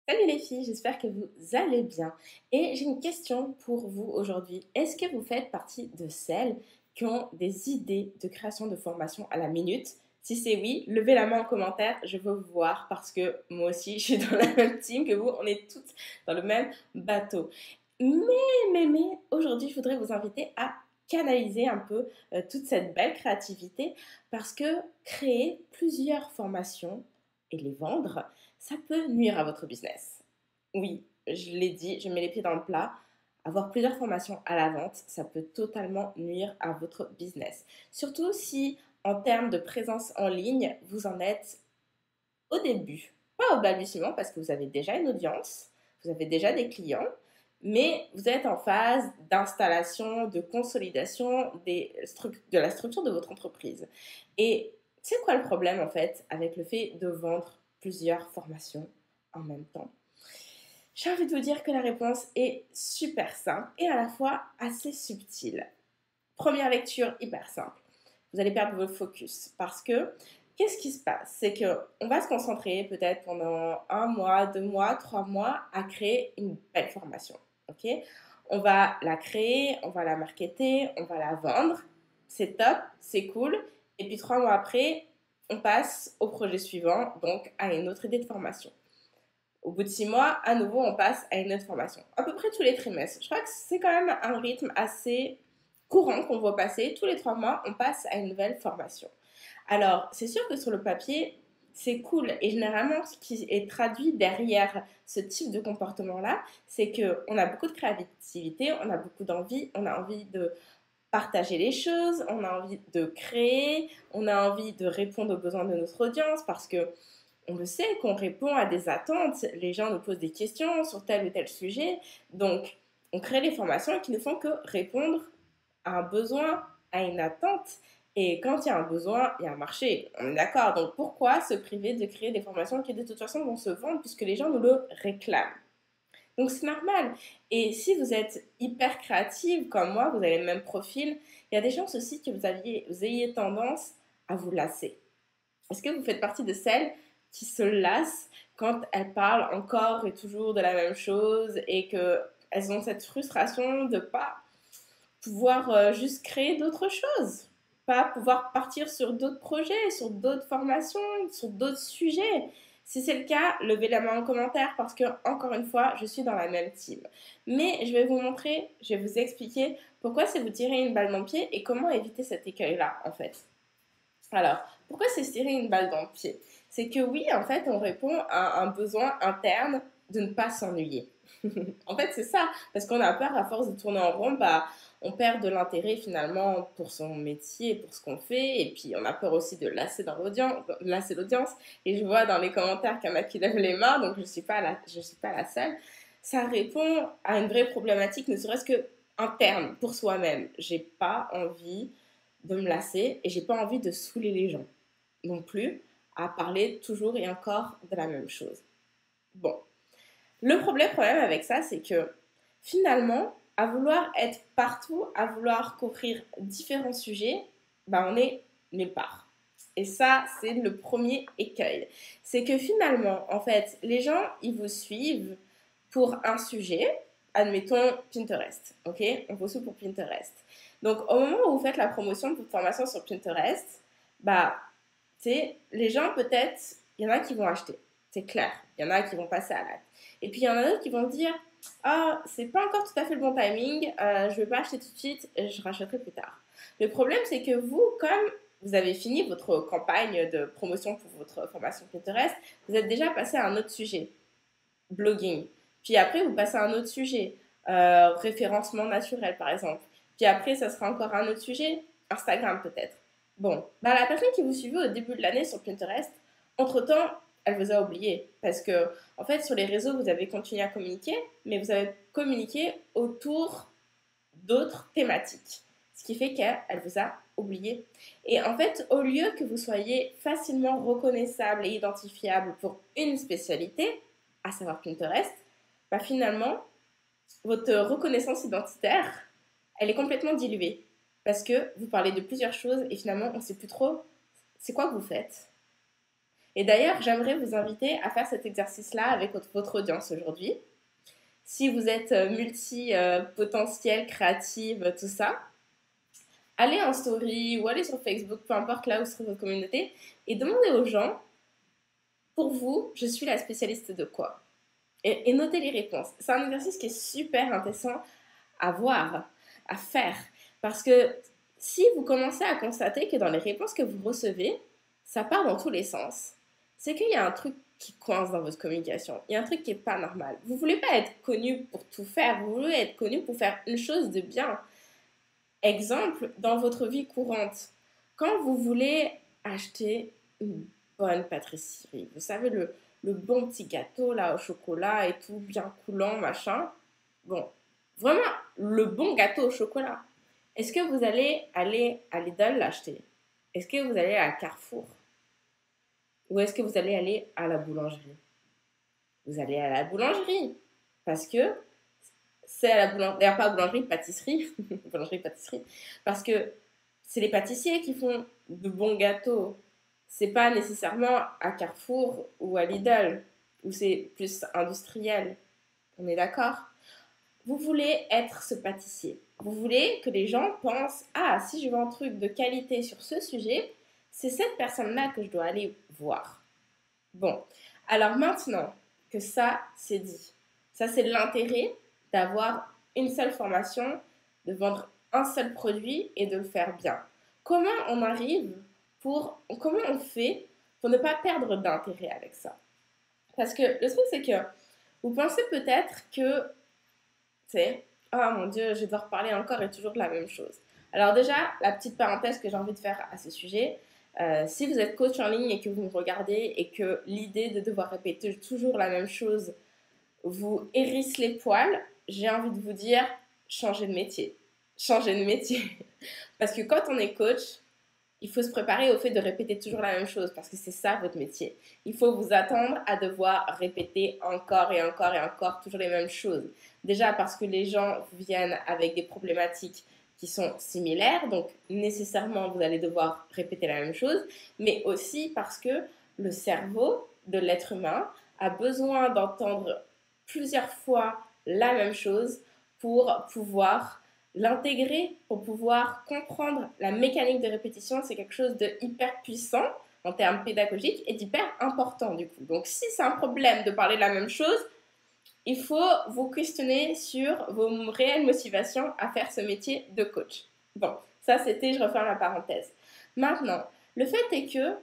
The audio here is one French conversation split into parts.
Salut les filles, j'espère que vous allez bien. Et j'ai une question pour vous aujourd'hui. Est-ce que vous faites partie de celles qui ont des idées de création de formation à la minute? Si c'est oui, levez la main en commentaire, je veux vous voir parce que moi aussi je suis dans la même team que vous, on est toutes dans le même bateau. Mais, aujourd'hui je voudrais vous inviter à canaliser un peu toute cette belle créativité parce que créer plusieurs formations et les vendre, ça peut nuire à votre business. Oui, je l'ai dit, je mets les pieds dans le plat. Avoir plusieurs formations à la vente, ça peut totalement nuire à votre business. Surtout si, en termes de présence en ligne, vous en êtes au début. Pas au balbutiement parce que vous avez déjà une audience, vous avez déjà des clients, mais vous êtes en phase d'installation, de consolidation de la structure de votre entreprise. Et c'est quoi le problème en fait avec le fait de vendre plusieurs formations en même temps? J'ai envie de vous dire que la réponse est super simple et à la fois assez subtile. Première lecture hyper simple. Vous allez perdre votre focus parce que qu'est-ce qui se passe? C'est qu'on va se concentrer peut-être pendant un mois, 2 mois, 3 mois à créer une belle formation. Ok? On va la créer, on va la marketer, on va la vendre. C'est top, c'est cool. Et puis 3 mois après, on passe au projet suivant, donc à une autre idée de formation. Au bout de 6 mois, à nouveau, on passe à une autre formation. À peu près tous les trimestres. Je crois que c'est quand même un rythme assez courant qu'on voit passer. Tous les 3 mois, on passe à une nouvelle formation. Alors, c'est sûr que sur le papier, c'est cool. Et généralement, ce qui est traduit derrière ce type de comportement-là, c'est qu'on a beaucoup de créativité, on a beaucoup d'envie, on a envie de partager les choses, on a envie de créer, on a envie de répondre aux besoins de notre audience parce que on le sait qu'on répond à des attentes, les gens nous posent des questions sur tel ou tel sujet, donc on crée les formations qui ne font que répondre à un besoin, à une attente. Et quand il y a un besoin, il y a un marché. On est d'accord. Donc pourquoi se priver de créer des formations qui de toute façon vont se vendre puisque les gens nous le réclament? Donc c'est normal. Et si vous êtes hyper créative comme moi, vous avez le même profil, il y a des chances aussi que vous ayez tendance à vous lasser. Est-ce que vous faites partie de celles qui se lassent quand elles parlent encore et toujours de la même chose et qu'elles ont cette frustration de ne pas pouvoir juste créer d'autres choses, pas pouvoir partir sur d'autres projets, sur d'autres formations, sur d'autres sujets? Si c'est le cas, levez la main en commentaire parce que, encore une fois, je suis dans la même team. Mais je vais vous montrer, je vais vous expliquer pourquoi c'est vous tirer une balle dans le pied et comment éviter cet écueil-là, en fait. Alors, pourquoi c'est se tirer une balle dans le pied? C'est que oui, en fait, on répond à un besoin interne de ne pas s'ennuyer. En fait, c'est ça, parce qu'on a peur, à force de tourner en rond, bah, on perd de l'intérêt finalement pour son métier, pour ce qu'on fait, et puis on a peur aussi de lasser l'audience. Et je vois dans les commentaires qu'il y en a qui lèvent les mains, donc je suis pas la seule. Ça répond à une vraie problématique, ne serait-ce que interne pour soi-même. J'ai pas envie de me lasser et j'ai pas envie de saouler les gens non plus à parler toujours et encore de la même chose. Bon, le problème avec ça, c'est que finalement, à vouloir être partout, à vouloir couvrir différents sujets, bah on est nulle part. Et ça, c'est le premier écueil. C'est que finalement, en fait, les gens, ils vous suivent pour un sujet, admettons Pinterest, ok? On vous suit pour Pinterest. Donc, au moment où vous faites la promotion de votre formation sur Pinterest, bah, tu sais, les gens, peut-être, il y en a qui vont acheter, c'est clair. Il y en a qui vont passer à l'acte. Et puis, il y en a d'autres qui vont dire, ah, c'est pas encore tout à fait le bon timing, je vais pas acheter tout de suite, je rachèterai plus tard. Le problème, c'est que vous, comme vous avez fini votre campagne de promotion pour votre formation Pinterest, vous êtes déjà passé à un autre sujet, blogging. Puis après, vous passez à un autre sujet, référencement naturel par exemple. Puis après, ça sera encore un autre sujet, Instagram peut-être. Bon, bah, la personne qui vous suivait au début de l'année sur Pinterest, entre-temps, elle vous a oublié. Parce que, en fait, sur les réseaux, vous avez continué à communiquer, mais vous avez communiqué autour d'autres thématiques. Ce qui fait qu'elle vous a oublié. Et en fait, au lieu que vous soyez facilement reconnaissable et identifiable pour une spécialité, à savoir Pinterest, bah finalement, votre reconnaissance identitaire, elle est complètement diluée. Parce que vous parlez de plusieurs choses et finalement, on ne sait plus trop c'est quoi que vous faites. Et d'ailleurs, j'aimerais vous inviter à faire cet exercice-là avec votre audience aujourd'hui. Si vous êtes multi-potentiel, créative, tout ça, allez en story ou allez sur Facebook, peu importe là où se trouve votre communauté, et demandez aux gens, pour vous, je suis la spécialiste de quoi? Et notez les réponses. C'est un exercice qui est super intéressant à voir, à faire. Parce que si vous commencez à constater que dans les réponses que vous recevez, ça part dans tous les sens, c'est qu'il y a un truc qui coince dans votre communication. Il y a un truc qui n'est pas normal. Vous ne voulez pas être connu pour tout faire, vous voulez être connu pour faire une chose de bien. Exemple, dans votre vie courante, quand vous voulez acheter une bonne pâtisserie, vous savez, le bon petit gâteau là au chocolat et tout, bien coulant, machin. Bon, vraiment le bon gâteau au chocolat. Est-ce que vous allez aller à Lidl l'acheter? Est-ce que vous allez à Carrefour? Ou est-ce que vous allez aller à la boulangerie? Vous allez à la boulangerie. Parce que c'est à la boulangerie, d'ailleurs pas boulangerie, pâtisserie, boulangerie, pâtisserie, parce que c'est les pâtissiers qui font de bons gâteaux. C'est pas nécessairement à Carrefour ou à Lidl, où c'est plus industriel. On est d'accord? Vous voulez être ce pâtissier. Vous voulez que les gens pensent, ah, si je veux un truc de qualité sur ce sujet, c'est cette personne-là que je dois aller voir. Bon, alors maintenant que ça c'est dit, ça c'est l'intérêt d'avoir une seule formation, de vendre un seul produit et de le faire bien. Comment on arrive comment on fait pour ne pas perdre d'intérêt avec ça? Parce que le truc c'est que vous pensez peut-être que, c'est, oh mon Dieu, je vais devoir parler encore et toujours de la même chose. Alors déjà, la petite parenthèse que j'ai envie de faire à ce sujet, si vous êtes coach en ligne et que vous me regardez et que l'idée de devoir répéter toujours la même chose vous hérisse les poils, j'ai envie de vous dire, changez de métier. Changez de métier. Parce que quand on est coach, il faut se préparer au fait de répéter toujours la même chose parce que c'est ça votre métier. Il faut vous attendre à devoir répéter encore et encore et encore toujours les mêmes choses. Déjà parce que les gens viennent avec des problématiques qui sont similaires, donc nécessairement vous allez devoir répéter la même chose, mais aussi parce que le cerveau de l'être humain a besoin d'entendre plusieurs fois la même chose pour pouvoir l'intégrer, pour pouvoir comprendre la mécanique de répétition. C'est quelque chose de hyper puissant en termes pédagogiques et d'hyper important du coup. Donc si c'est un problème de parler de la même chose, il faut vous questionner sur vos réelles motivations à faire ce métier de coach. Bon, ça c'était, je referme la parenthèse. Maintenant, le fait est que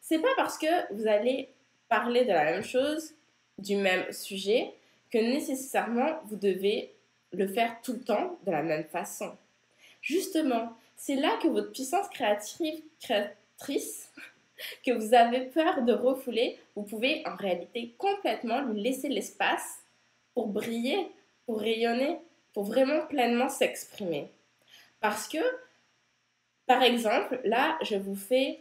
c'est pas parce que vous allez parler de la même chose, du même sujet, que nécessairement vous devez le faire tout le temps de la même façon. Justement, c'est là que votre puissance créatrice, que vous avez peur de refouler, vous pouvez en réalité complètement lui laisser l'espace pour briller, pour rayonner, pour vraiment pleinement s'exprimer. Parce que, par exemple, là, je vous fais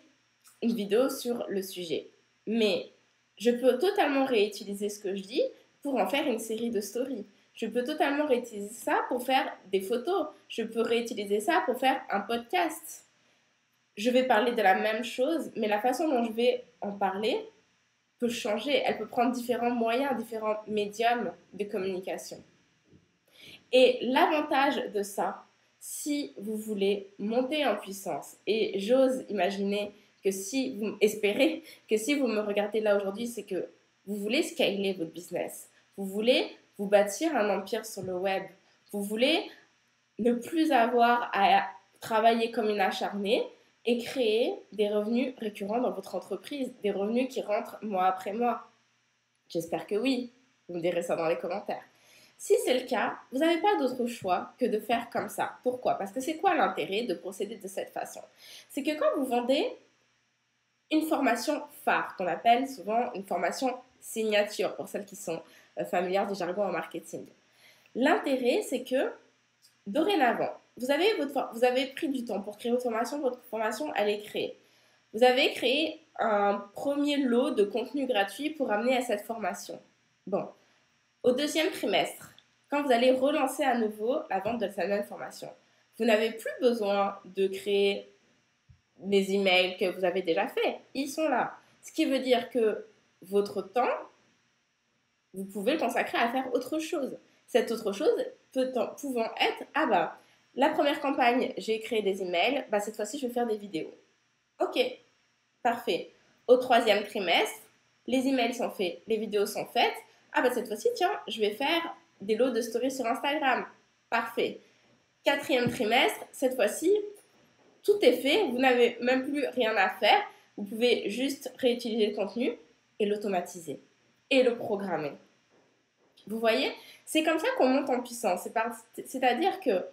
une vidéo sur le sujet. Mais je peux totalement réutiliser ce que je dis pour en faire une série de stories. Je peux totalement réutiliser ça pour faire des photos. Je peux réutiliser ça pour faire un podcast. Je vais parler de la même chose, mais la façon dont je vais en parler peut changer. Elle peut prendre différents moyens, différents médiums de communication. Et l'avantage de ça, si vous voulez monter en puissance, et j'ose imaginer que si vous espérez que si vous me regardez là aujourd'hui, c'est que vous voulez scaler votre business, vous voulez vous bâtir un empire sur le web, vous voulez ne plus avoir à travailler comme une acharnée et créer des revenus récurrents dans votre entreprise, des revenus qui rentrent mois après mois. J'espère que oui, vous me direz ça dans les commentaires. Si c'est le cas, vous n'avez pas d'autre choix que de faire comme ça. Pourquoi? Parce que c'est quoi l'intérêt de procéder de cette façon? C'est que quand vous vendez une formation phare, qu'on appelle souvent une formation signature, pour celles qui sont familières du jargon en marketing, l'intérêt, c'est que dorénavant, vous avez pris du temps pour créer votre formation, elle est créée. Vous avez créé un premier lot de contenu gratuit pour amener à cette formation. Bon, au deuxième trimestre, quand vous allez relancer à nouveau la vente de cette même formation, vous n'avez plus besoin de créer les emails que vous avez déjà faits. Ils sont là. Ce qui veut dire que votre temps, vous pouvez le consacrer à faire autre chose. Cette autre chose pouvant être, ah bah, la première campagne, j'ai créé des emails, bah cette fois-ci, je vais faire des vidéos. Ok, parfait. Au troisième trimestre, les emails sont faits, les vidéos sont faites. Ah bah cette fois-ci, tiens, je vais faire des lots de stories sur Instagram. Parfait. Quatrième trimestre, cette fois-ci, tout est fait, vous n'avez même plus rien à faire. Vous pouvez juste réutiliser le contenu et l'automatiser et le programmer. Vous voyez, c'est comme ça qu'on monte en puissance. C'est-à-dire que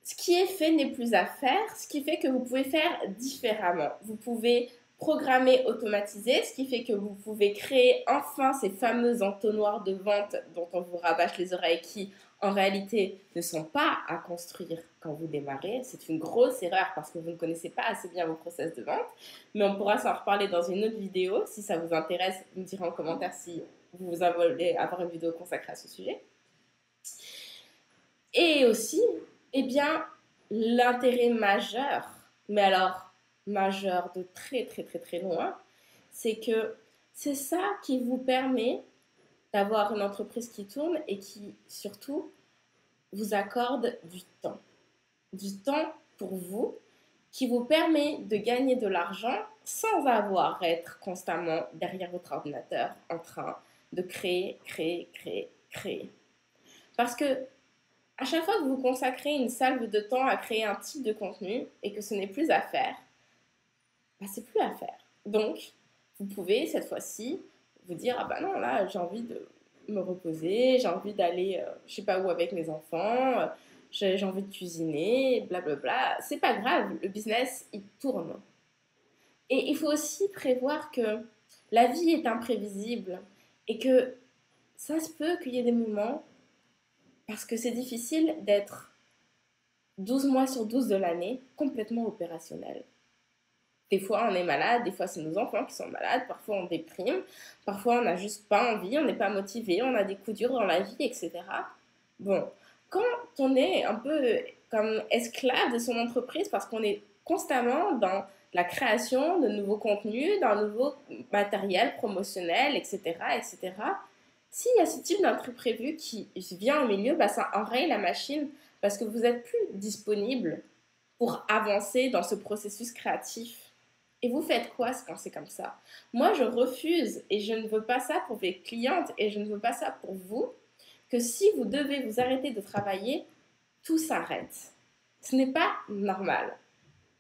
ce qui est fait n'est plus à faire, ce qui fait que vous pouvez faire différemment. Vous pouvez programmer, automatiser, ce qui fait que vous pouvez créer enfin ces fameux entonnoirs de vente dont on vous rabâche les oreilles qui, en réalité, ne sont pas à construire quand vous démarrez. C'est une grosse erreur parce que vous ne connaissez pas assez bien vos process de vente, mais on pourra s'en reparler dans une autre vidéo. Si ça vous intéresse, vous me direz en commentaire si vous voulez avoir une vidéo consacrée à ce sujet. Et aussi, eh bien, l'intérêt majeur, mais alors majeur de très très très très loin, c'est que c'est ça qui vous permet d'avoir une entreprise qui tourne et qui surtout vous accorde du temps. Du temps pour vous, qui vous permet de gagner de l'argent sans avoir à être constamment derrière votre ordinateur en train de créer. Parce que à chaque fois que vous consacrez une salve de temps à créer un type de contenu et que ce n'est plus à faire, bah, c'est plus à faire. Donc, vous pouvez cette fois-ci vous dire, ah bah non, là, j'ai envie de me reposer, j'ai envie d'aller, je sais pas où avec mes enfants, j'ai envie de cuisiner, blablabla. C'est pas grave, le business, il tourne. Et il faut aussi prévoir que la vie est imprévisible et que ça se peut qu'il y ait des moments, parce que c'est difficile d'être 12 mois sur 12 de l'année complètement opérationnel. Des fois, on est malade, des fois, c'est nos enfants qui sont malades, parfois, on déprime, parfois, on n'a juste pas envie, on n'est pas motivé, on a des coups durs dans la vie, etc. Bon, quand on est un peu comme esclave de son entreprise parce qu'on est constamment dans la création de nouveaux contenus, d'un nouveau matériel promotionnel, etc., etc., s'il y a ce type d'imprévu qui vient au milieu, bah, ça enraye la machine parce que vous n'êtes plus disponible pour avancer dans ce processus créatif. Et vous faites quoi quand c'est comme ça? Moi, je refuse et je ne veux pas ça pour mes clientes et je ne veux pas ça pour vous, que si vous devez vous arrêter de travailler, tout s'arrête. Ce n'est pas normal.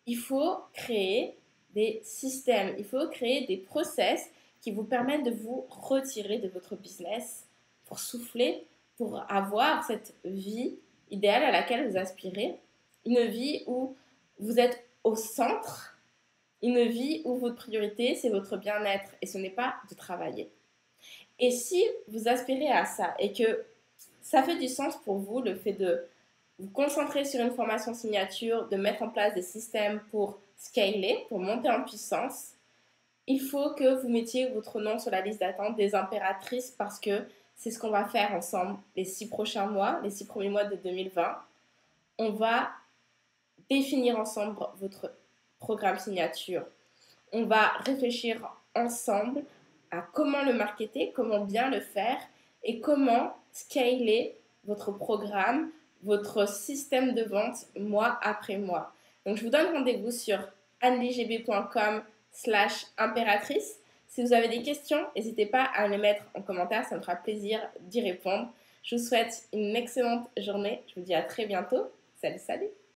Il faut créer des systèmes, il faut créer des process qui vous permettent de vous retirer de votre business pour souffler, pour avoir cette vie idéale à laquelle vous aspirez. Une vie où vous êtes au centre, une vie où votre priorité, c'est votre bien-être et ce n'est pas de travailler. Et si vous aspirez à ça et que ça fait du sens pour vous, le fait de vous concentrer sur une formation signature, de mettre en place des systèmes pour scaler, pour monter en puissance, il faut que vous mettiez votre nom sur la liste d'attente des impératrices parce que c'est ce qu'on va faire ensemble les 6 prochains mois, les 6 premiers mois de 2020. On va définir ensemble votre programme signature. On va réfléchir ensemble à comment le marketer, comment bien le faire et comment scaler votre programme, votre système de vente mois après mois. Donc, je vous donne rendez-vous sur anneligb.com/impératrice. Si vous avez des questions, n'hésitez pas à les mettre en commentaire, ça me fera plaisir d'y répondre. Je vous souhaite une excellente journée. Je vous dis à très bientôt. Salut, salut!